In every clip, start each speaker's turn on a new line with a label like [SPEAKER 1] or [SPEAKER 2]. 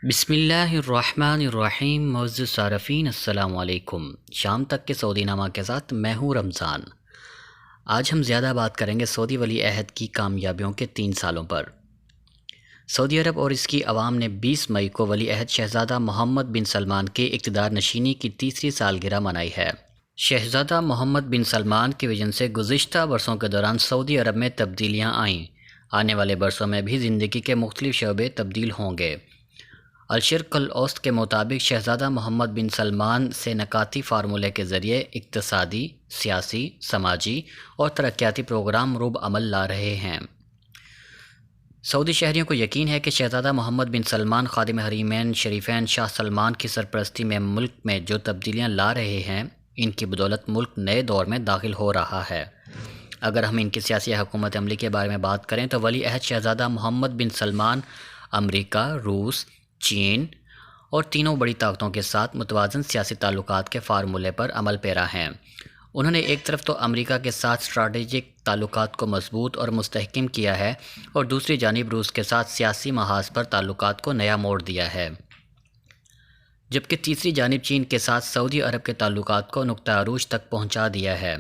[SPEAKER 1] بسم اللہ الرحمن الرحیم. معزز صارفین السلام علیکم. شام تک کے سعودی نامہ کے ساتھ میں ہوں رمضان. آج ہم زیادہ بات کریں گے سعودی ولی عہد کی کامیابیوں کے 3 سالوں پر. سعودی عرب اور اس کی عوام نے 20 مئی کو ولی عہد شہزادہ محمد بن سلمان کے اقتدار نشینی کی تیسری سالگرہ منائی ہے. شہزادہ محمد بن سلمان کے وژن سے گزشتہ برسوں کے دوران سعودی عرب میں تبدیلیاں آئیں. آنے والے برسوں میں بھی زندگی کے مختلف شعبے تبدیل ہوں گے. الشرق الاوسط کے مطابق شہزادہ محمد بن سلمان سے نکاتی فارمولے کے ذریعے اقتصادی، سیاسی، سماجی اور ترقیاتی پروگرام روب عمل لا رہے ہیں. سعودی شہریوں کو یقین ہے کہ شہزادہ محمد بن سلمان خادم حرمین شریفین شاہ سلمان کی سرپرستی میں ملک میں جو تبدیلیاں لا رہے ہیں، ان کی بدولت ملک نئے دور میں داخل ہو رہا ہے. اگر ہم ان کی سیاسی حکمت عملی کے بارے میں بات کریں تو ولی عہد شہزادہ محمد بن سلمان امریکہ، روس، چین اور تینوں بڑی طاقتوں کے ساتھ متوازن سیاسی تعلقات کے فارمولے پر عمل پیرا ہیں. انہوں نے ایک طرف تو امریکہ کے ساتھ اسٹریٹجک تعلقات کو مضبوط اور مستحکم کیا ہے اور دوسری جانب روس کے ساتھ سیاسی محاذ پر تعلقات کو نیا موڑ دیا ہے، جبکہ تیسری جانب چین کے ساتھ سعودی عرب کے تعلقات کو نقطہ عروج تک پہنچا دیا ہے.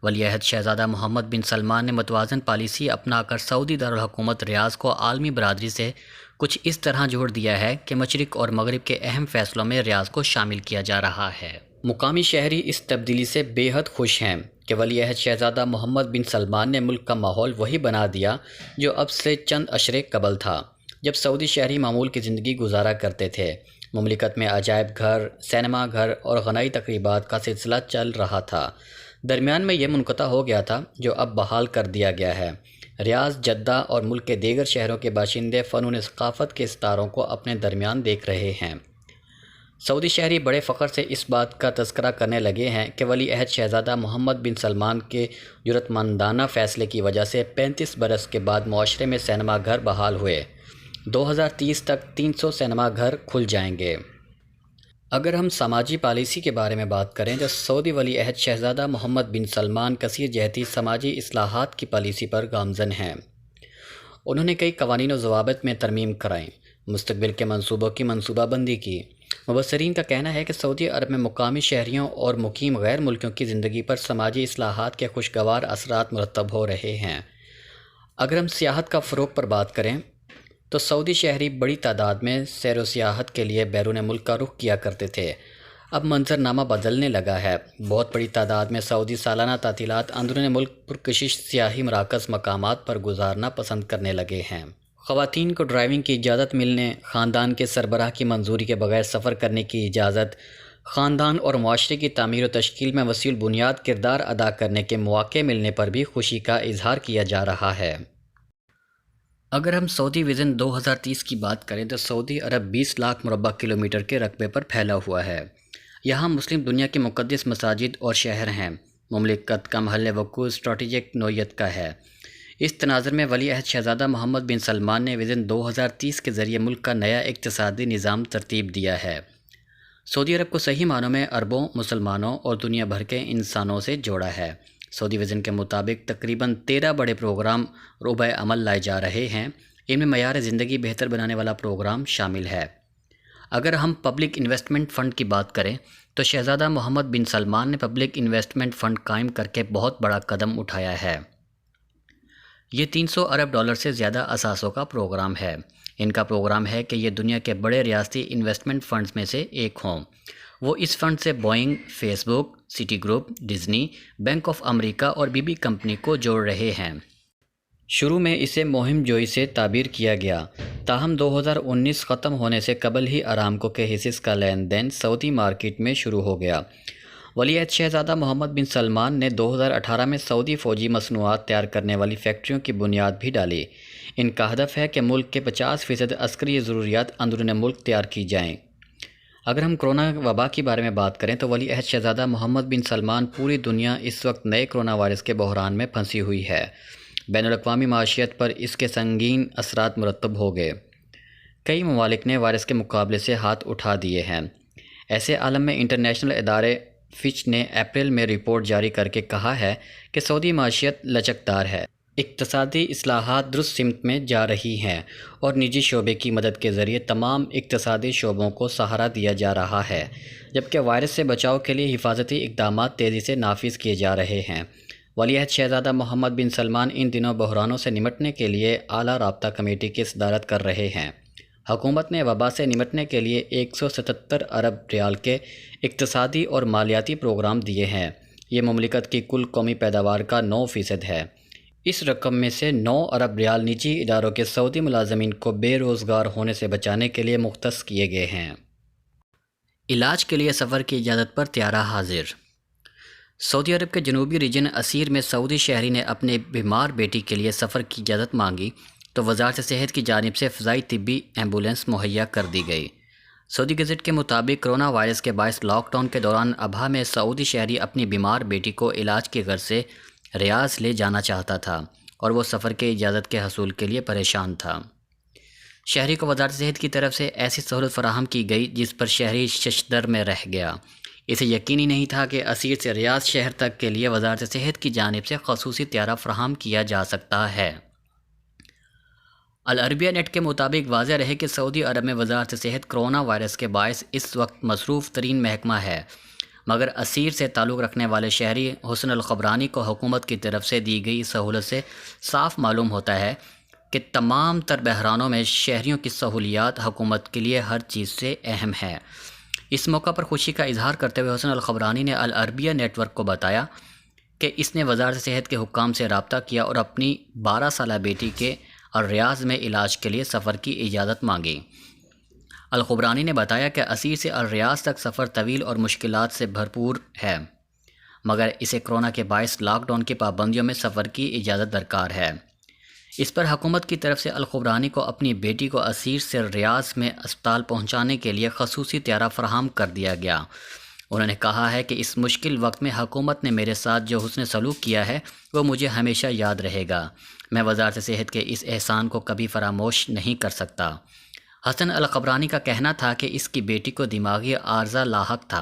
[SPEAKER 1] ولی عہد شہزادہ محمد بن سلمان نے متوازن پالیسی اپنا کر سعودی دارالحکومت ریاض کو عالمی برادری سے کچھ اس طرح جوڑ دیا ہے کہ مشرق اور مغرب کے اہم فیصلوں میں ریاض کو شامل کیا جا رہا ہے. مقامی شہری اس تبدیلی سے بے حد خوش ہیں کہ ولی عہد شہزادہ محمد بن سلمان نے ملک کا ماحول وہی بنا دیا جو اب سے چند عشرے قبل تھا، جب سعودی شہری معمول کی زندگی گزارا کرتے تھے. مملکت میں عجائب گھر، سینما گھر اور غنائی تقریبات کا سلسلہ چل رہا تھا. درمیان میں یہ منقطع ہو گیا تھا جو اب بحال کر دیا گیا ہے. ریاض، جدہ اور ملک کے دیگر شہروں کے باشندے فنون ثقافت کے ستاروں کو اپنے درمیان دیکھ رہے ہیں. سعودی شہری بڑے فخر سے اس بات کا تذکرہ کرنے لگے ہیں کہ ولی عہد شہزادہ محمد بن سلمان کے جرأتمندانہ فیصلے کی وجہ سے 35 برس کے بعد معاشرے میں سینما گھر بحال ہوئے. 2030 تک 300 سینما گھر کھل جائیں گے. اگر ہم سماجی پالیسی کے بارے میں بات کریں تو سعودی ولی عہد شہزادہ محمد بن سلمان کثیر جہتی سماجی اصلاحات کی پالیسی پر گامزن ہیں. انہوں نے کئی قوانین و ضوابط میں ترمیم کرائیں، مستقبل کے منصوبوں کی منصوبہ بندی کی. مبصرین کا کہنا ہے کہ سعودی عرب میں مقامی شہریوں اور مقیم غیر ملکیوں کی زندگی پر سماجی اصلاحات کے خوشگوار اثرات مرتب ہو رہے ہیں. اگر ہم سیاحت کا فروغ پر بات کریں تو سعودی شہری بڑی تعداد میں سیر و سیاحت کے لیے بیرون ملک کا رخ کیا کرتے تھے. اب منظرنامہ بدلنے لگا ہے. بہت بڑی تعداد میں سعودی سالانہ تعطیلات اندرون ملک پرکشش سیاحی مراکز مقامات پر گزارنا پسند کرنے لگے ہیں. خواتین کو ڈرائیونگ کی اجازت ملنے، خاندان کے سربراہ کی منظوری کے بغیر سفر کرنے کی اجازت، خاندان اور معاشرے کی تعمیر و تشکیل میں وسیع البنیاد کردار ادا کرنے کے مواقع ملنے پر بھی خوشی کا اظہار کیا جا رہا ہے. اگر ہم سعودی وژن 2030 کی بات کریں تو سعودی عرب 20 لاکھ مربع کلومیٹر کے رقبے پر پھیلا ہوا ہے. یہاں مسلم دنیا کی مقدس مساجد اور شہر ہیں. مملکت کا محل وقوع اسٹریٹجک نوعیت کا ہے. اس تناظر میں ولی عہد شہزادہ محمد بن سلمان نے وژن 2030 کے ذریعے ملک کا نیا اقتصادی نظام ترتیب دیا ہے. سعودی عرب کو صحیح معنوں میں عربوں، مسلمانوں اور دنیا بھر کے انسانوں سے جوڑا ہے. سعودی وژن کے مطابق تقریباً 13 بڑے پروگرام روبہ عمل لائے جا رہے ہیں. ان میں معیار زندگی بہتر بنانے والا پروگرام شامل ہے. اگر ہم پبلک انویسٹمنٹ فنڈ کی بات کریں تو شہزادہ محمد بن سلمان نے پبلک انویسٹمنٹ فنڈ قائم کر کے بہت بڑا قدم اٹھایا ہے. یہ 300 ارب ڈالر سے زیادہ اثاثوں کا پروگرام ہے. ان کا پروگرام ہے کہ یہ دنیا کے بڑے ریاستی انویسٹمنٹ فنڈز میں سے ایک ہوں. وہ اس فنڈ سے Boeing, Facebook, Citigroup, Disney, bank of America اور بی بی کمپنی کو جوڑ رہے ہیں. شروع میں اسے مہم جوئی سے تعبیر کیا گیا، تاہم 2019 ختم ہونے سے قبل ہی ارامکو کے حصص کا لین دین سعودی مارکیٹ میں شروع ہو گیا. ولی عہد شہزادہ محمد بن سلمان نے 2018 میں سعودی فوجی مصنوعات تیار کرنے والی فیکٹریوں کی بنیاد بھی ڈالی. ان کا ہدف ہے کہ ملک کے 50% عسکری ضروریات اندرون ملک تیار کی جائیں. اگر ہم کرونا وبا کے بارے میں بات کریں تو ولی عہد شہزادہ محمد بن سلمان پوری دنیا اس وقت نئے کرونا وائرس کے بحران میں پھنسی ہوئی ہے. بین الاقوامی معیشت پر اس کے سنگین اثرات مرتب ہو گئے. کئی ممالک نے وائرس کے مقابلے سے ہاتھ اٹھا دیے ہیں. ایسے عالم میں انٹرنیشنل ادارے فچ نے اپریل میں رپورٹ جاری کر کے کہا ہے کہ سعودی معیشت لچکدار ہے. اقتصادی اصلاحات درست سمت میں جا رہی ہیں اور نجی شعبے کی مدد کے ذریعے تمام اقتصادی شعبوں کو سہارا دیا جا رہا ہے، جبکہ وائرس سے بچاؤ کے لیے حفاظتی اقدامات تیزی سے نافذ کیے جا رہے ہیں۔ ولی عہد شہزادہ محمد بن سلمان ان دنوں بحرانوں سے نمٹنے کے لیے اعلیٰ رابطہ کمیٹی کی صدارت کر رہے ہیں۔ حکومت نے وبا سے نمٹنے کے لیے 177 ارب ریال کے اقتصادی اور مالیاتی پروگرام دیے ہیں۔ یہ مملکت کی کل قومی پیداوار کا 9% ہے۔ اس رقم میں سے 9 ارب ریال نجی اداروں کے سعودی ملازمین کو بے روزگار ہونے سے بچانے کے لیے مختص کیے گئے ہیں۔ علاج کے لیے سفر کی اجازت پر طیارہ حاضر۔ سعودی عرب کے جنوبی ریجن اسیر میں سعودی شہری نے اپنے بیمار بیٹی کے لیے سفر کی اجازت مانگی تو وزارت صحت کی جانب سے فضائی طبی ایمبولینس مہیا کر دی گئی۔ سعودی گزٹ کے مطابق کرونا وائرس کے باعث لاک ڈاؤن کے دوران ابہا میں سعودی شہری اپنی بیمار بیٹی کو علاج کی غرض سے ریاض لے جانا چاہتا تھا اور وہ سفر کے اجازت کے حصول کے لیے پریشان تھا۔ شہری کو وزارت صحت کی طرف سے ایسی سہولت فراہم کی گئی جس پر شہری ششدر میں رہ گیا۔ اسے یقینی نہیں تھا کہ اسیر سے ریاض شہر تک کے لیے وزارت صحت کی جانب سے خصوصی طیارہ فراہم کیا جا سکتا ہے۔ العربیہ نیٹ کے مطابق واضح رہے کہ سعودی عرب میں وزارت صحت کرونا وائرس کے باعث اس وقت مصروف ترین محکمہ ہے، مگر اسیر سے تعلق رکھنے والے شہری حسن الخبرانی کو حکومت کی طرف سے دی گئی سہولت سے صاف معلوم ہوتا ہے کہ تمام تر بحرانوں میں شہریوں کی سہولیات حکومت کے لیے ہر چیز سے اہم ہے۔ اس موقع پر خوشی کا اظہار کرتے ہوئے حسن الخبرانی نے العربیہ نیٹ ورک کو بتایا کہ اس نے وزارت صحت کے حکام سے رابطہ کیا اور اپنی 12 سالہ بیٹی کے الریاض میں علاج کے لیے سفر کی اجازت مانگی۔ الخبرانی نے بتایا کہ اسیر سے الریاض تک سفر طویل اور مشکلات سے بھرپور ہے، مگر اسے کرونا کے باعث لاک ڈاؤن کی پابندیوں میں سفر کی اجازت درکار ہے۔ اس پر حکومت کی طرف سے الخبرانی کو اپنی بیٹی کو اسیر سے ریاض میں اسپتال پہنچانے کے لیے خصوصی طیارہ فراہم کر دیا گیا۔ انہوں نے کہا ہے کہ اس مشکل وقت میں حکومت نے میرے ساتھ جو حسن سلوک کیا ہے وہ مجھے ہمیشہ یاد رہے گا۔ میں وزارت صحت کے اس احسان کو کبھی فراموش نہیں کر سکتا۔ حسن الخبرانی کا کہنا تھا کہ اس کی بیٹی کو دماغی عارضہ لاحق تھا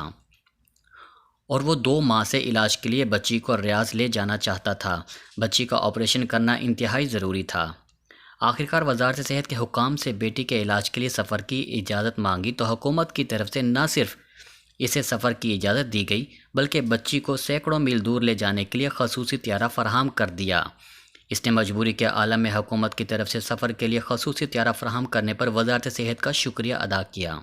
[SPEAKER 1] اور وہ 2 ماہ سے علاج کے لیے بچی کو ریاض لے جانا چاہتا تھا۔ بچی کا آپریشن کرنا انتہائی ضروری تھا۔ آخرکار وزارت صحت کے حکام سے بیٹی کے علاج کے لیے سفر کی اجازت مانگی تو حکومت کی طرف سے نہ صرف اسے سفر کی اجازت دی گئی بلکہ بچی کو سینکڑوں میل دور لے جانے کے لیے خصوصی طیارہ فراہم کر دیا۔ اس نے مجبوری کے عالم میں حکومت کی طرف سے سفر کے لیے خصوصی طیارہ فراہم کرنے پر وزارت صحت کا شکریہ ادا کیا۔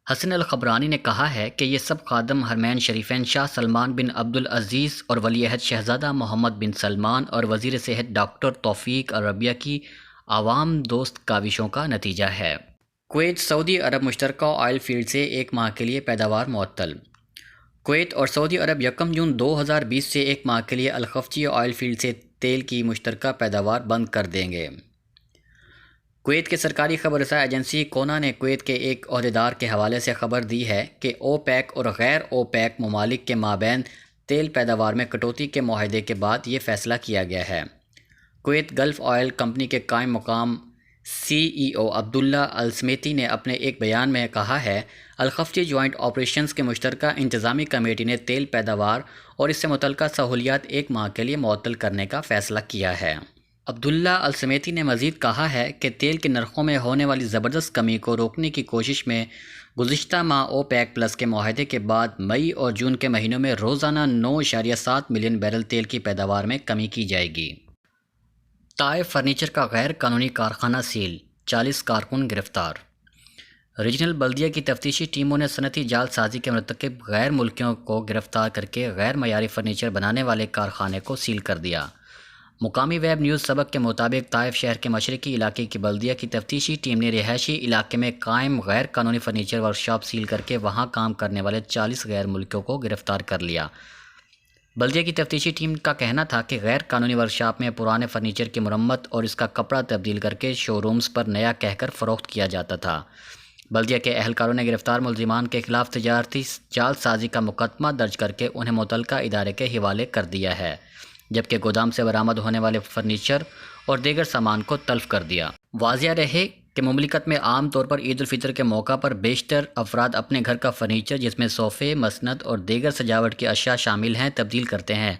[SPEAKER 1] حسن الخبرانی نے کہا ہے کہ یہ سب خادم حرمین شریفین شاہ سلمان بن عبدالعزیز اور ولی عہد شہزادہ محمد بن سلمان اور وزیر صحت ڈاکٹر توفیق الربیہ کی عوام دوست کاوشوں کا نتیجہ ہے۔ کویت سعودی عرب مشترکہ آئل فیلڈ سے 1 ماہ کے لیے پیداوار معطل۔ کویت اور سعودی عرب 1 جون 2020 سے 1 ماہ کے لیے الخفجی آئل فیلڈ سے تیل کی مشترکہ پیداوار بند کر دیں گے۔ کویت کے سرکاری خبر رساں ایجنسی کونا نے کویت کے ایک عہدیدار کے حوالے سے خبر دی ہے کہ اوپیک اور غیر اوپیک ممالک کے مابین تیل پیداوار میں کٹوتی کے معاہدے کے بعد یہ فیصلہ کیا گیا ہے۔ کویت گلف آئل کمپنی کے قائم مقام CEO عبداللہ السمیتی نے اپنے ایک بیان میں کہا ہے، الخفجی جوائنٹ آپریشنز کے مشترکہ انتظامی کمیٹی نے تیل پیداوار اور اس سے متعلقہ سہولیات 1 ماہ کے لیے معطل کرنے کا فیصلہ کیا ہے۔ عبداللہ السمیتی نے مزید کہا ہے کہ تیل کے نرخوں میں ہونے والی زبردست کمی کو روکنے کی کوشش میں گزشتہ ماہ اوپیک پلس کے معاہدے کے بعد مئی اور جون کے مہینوں میں روزانہ 9.7 ملین بیرل تیل کی پیداوار میں کمی کی جائے گی۔ طائف فرنیچر کا غیر قانونی کارخانہ سیل، 40 کارکن گرفتار۔ ریجنل بلدیہ کی تفتیشی ٹیموں نے صنعتی جعل سازی کے مرتکب غیر ملکیوں کو گرفتار کر کے غیر معیاری فرنیچر بنانے والے کارخانے کو سیل کر دیا۔ مقامی ویب نیوز سبق کے مطابق طائف شہر کے مشرقی علاقے کی بلدیہ کی تفتیشی ٹیم نے رہائشی علاقے میں قائم غیر قانونی فرنیچر ورکشاپ سیل کر کے وہاں کام کرنے والے 40 غیر ملکیوں کو گرفتار کر لیا۔ بلدیہ کی تفتیشی ٹیم کا کہنا تھا کہ غیر قانونی ورکشاپ میں پرانے فرنیچر کی مرمت اور اس کا کپڑا تبدیل کر کے شو رومز پر نیا کہہ کر فروخت کیا جاتا تھا۔ بلدیہ کے اہلکاروں نے گرفتار ملزمان کے خلاف تجارتی جعل سازی کا مقدمہ درج کر کے انہیں متعلقہ ادارے کے حوالے کر دیا ہے، جبکہ گودام سے برآمد ہونے والے فرنیچر اور دیگر سامان کو تلف کر دیا۔ واضح رہے کہ مملکت میں عام طور پر عید الفطر کے موقع پر بیشتر افراد اپنے گھر کا فرنیچر جس میں صوفے، مسند اور دیگر سجاوٹ کی اشیاء شامل ہیں تبدیل کرتے ہیں۔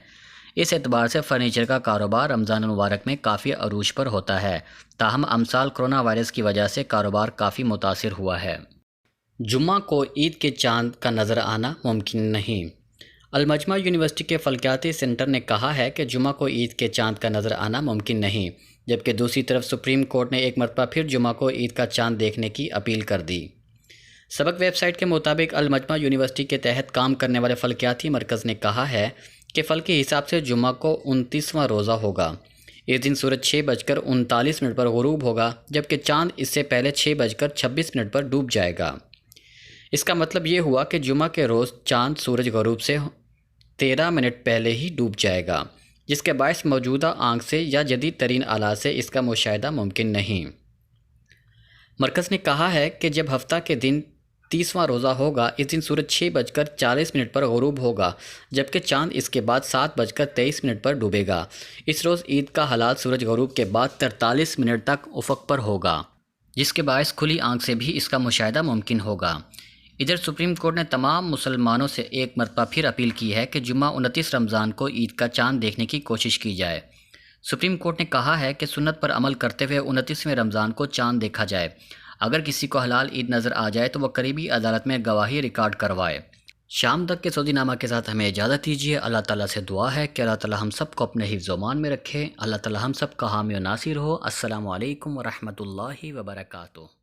[SPEAKER 1] اس اعتبار سے فرنیچر کا کاروبار رمضان المبارک میں کافی عروج پر ہوتا ہے، تاہم امسال کرونا وائرس کی وجہ سے کاروبار کافی متاثر ہوا ہے۔ جمعہ کو عید کے چاند کا نظر آنا ممکن نہیں۔ المجمع یونیورسٹی کے فلکیاتی سینٹر نے کہا ہے کہ جمعہ کو عید کے چاند کا نظر آنا ممکن نہیں، جبکہ دوسری طرف سپریم کورٹ نے ایک مرتبہ پھر جمعہ کو عید کا چاند دیکھنے کی اپیل کر دی۔ سبق ویب سائٹ کے مطابق المجمع یونیورسٹی کے تحت کام کرنے والے فلکیاتی مرکز نے کہا ہے کہ فلکی حساب سے جمعہ کو 29واں روزہ ہوگا۔ اس دن سورج 6:39 پر غروب ہوگا، جبکہ چاند اس سے پہلے 6:26 پر ڈوب جائے گا۔ اس کا مطلب یہ ہوا کہ جمعہ کے روز چاند سورج غروب سے 13 منٹ پہلے ہی ڈوب جائے گا، جس کے باعث موجودہ آنکھ سے یا جدید ترین آلات سے اس کا مشاہدہ ممکن نہیں۔ مرکز نے کہا ہے کہ جب ہفتہ کے دن 30واں روزہ ہوگا، اس دن سورج 6:40 پر غروب ہوگا، جبکہ چاند اس کے بعد 7:23 پر ڈوبے گا۔ اس روز عید کا ہلال سورج غروب کے بعد 43 منٹ تک افق پر ہوگا، جس کے باعث کھلی آنکھ سے بھی اس کا مشاہدہ ممکن ہوگا۔ ادھر سپریم کورٹ نے تمام مسلمانوں سے ایک مرتبہ پھر اپیل کی ہے کہ جمعہ 29 رمضان کو عید کا چاند دیکھنے کی کوشش کی جائے۔ سپریم کورٹ نے کہا ہے کہ سنت پر عمل کرتے ہوئے 29ویں رمضان کو چاند دیکھا جائے۔ اگر کسی کو حلال عید نظر آ جائے تو وہ قریبی عدالت میں گواہی ریکارڈ کروائے۔ شام تک کے سعودی نامہ کے ساتھ ہمیں اجازت دیجیے۔ اللہ تعالیٰ سے دعا ہے کہ اللہ تعالیٰ ہم سب کو اپنے حفظ و امان میں رکھے۔ اللہ تعالیٰ ہم سب کا حامی و ناصر ہو۔ السلام علیکم ورحمۃ اللہ وبرکاتہ۔